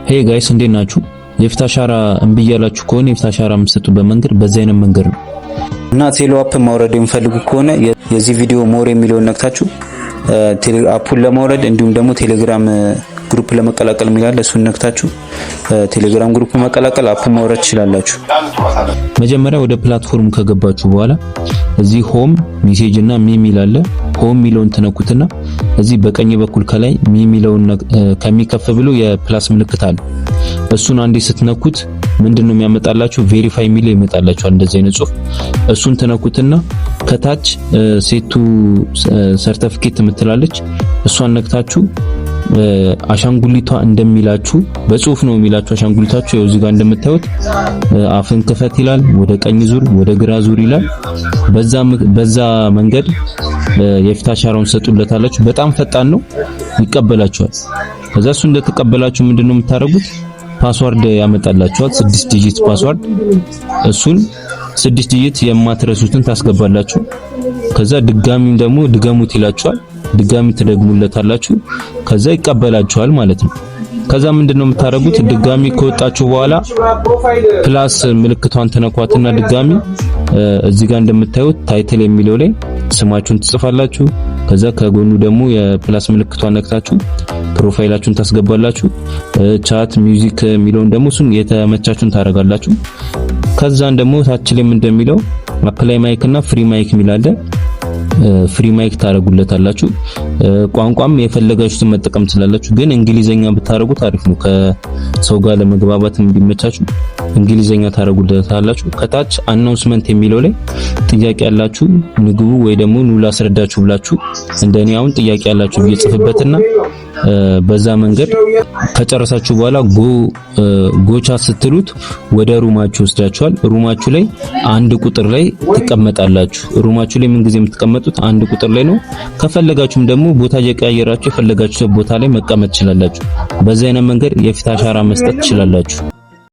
ሄይ ጋይስ እንዴት ናችሁ? የፊት አሻራ እምቢ እያላችሁ ከሆነ የፊት አሻራ የምትሰጡበት መንገድ በዚህ አይነት መንገድ ነው እና ቴሌ አፕ ማውረድ የምፈልጉ ከሆነ የዚህ ቪዲዮ ሞር የሚለውን ነክታችሁ አፑን ለማውረድ እንዲሁም ደግሞ ቴሌግራም ግሩፕ ለመቀላቀል የሚላል እሱን ነክታችሁ ቴሌግራም ግሩፕ መቀላቀል አፑን ማውረድ ትችላላችሁ። መጀመሪያ ወደ ፕላትፎርሙ ከገባችሁ በኋላ እዚህ ሆም ሜሴጅ እና ሚ ሚላል ሆም ሚለውን ተነኩትና እዚህ በቀኝ በኩል ከላይ ሚ ሚለውን ከሚከፍ ብሎ የፕላስ ምልክት አለ። እሱን አንዴ ስትነኩት ምንድነው የሚያመጣላችሁ? ቬሪፋይ ሚል ይመጣላችኋል እንደዚህ አይነት ጽሁፍ። እሱን ተነኩትና ከታች ሴቱ ሰርቲፊኬት የምትላለች እሷን ነክታችሁ አሻንጉሊቷ እንደሚላችሁ በጽሁፍ ነው የሚላችሁ። አሻንጉሊታችሁ ያው እዚህ ጋር እንደምታዩት አፍን ክፈት ይላል፣ ወደ ቀኝ ዙር፣ ወደ ግራ ዙር ይላል። በዛ መንገድ የፊት አሻራውን ሰጡለታላችሁ። በጣም ፈጣን ነው፣ ይቀበላችኋል። ከዛ እሱ እንደተቀበላችሁ ምንድነው የምታደርጉት? ፓስወርድ ያመጣላችኋል፣ 6 ዲጂት ፓስወርድ። እሱን 6 ዲጂት የማትረሱትን ታስገባላችሁ። ከዛ ድጋሚም ደግሞ ድገሙት ይላችኋል። ድጋሚ ትደግሙለታላችሁ። ከዛ ይቀበላችኋል ማለት ነው። ከዛ ምንድነው የምታደርጉት? ድጋሚ ከወጣችሁ በኋላ ፕላስ ምልክቷን ተነኳትና ድጋሚ እዚህ ጋር እንደምታዩት ታይትል የሚለው ላይ ስማችሁን ትጽፋላችሁ። ከዛ ከጎኑ ደግሞ የፕላስ ምልክቷን ነክታችሁ ፕሮፋይላችሁን ታስገባላችሁ። ቻት ሚውዚክ የሚለውን ደግሞ እሱን የተመቻችሁን ታረጋላችሁ። ከዛን ደግሞ ታች ላይ እንደሚለው አፕላይ ማይክ እና ፍሪ ማይክ ሚላለ ፍሪ ማይክ ታረጉለታላችሁ። ቋንቋም የፈለጋችሁትን መጠቀም ትችላላችሁ፣ ግን እንግሊዘኛ ብታረጉት አሪፍ ነው። ከሰው ጋር ለመግባባት እንዲመቻችሁ እንግሊዘኛ ታረጉለታላችሁ። ከታች አናውንስመንት የሚለው ላይ ጥያቄ ያላችሁ ንግቡ ወይ ደግሞ ኑ ላስረዳችሁ ብላችሁ እንደኔ አሁን ጥያቄ ያላችሁ እየጽፍበትና በዛ መንገድ ከጨረሳችሁ በኋላ ጎቻ ስትሉት ወደ ሩማችሁ ወስዳችኋል። ሩማችሁ ላይ አንድ ቁጥር ላይ ትቀመጣላችሁ። ሩማችሁ ላይ ምን ጊዜ የምትቀመጡት አንድ ቁጥር ላይ ነው። ከፈለጋችሁም ደግሞ ቦታ እየቀያየራችሁ የፈለጋችሁ ቦታ ላይ መቀመጥ ትችላላችሁ። በዛ አይነት መንገድ የፊት አሻራ መስጠት ትችላላችሁ።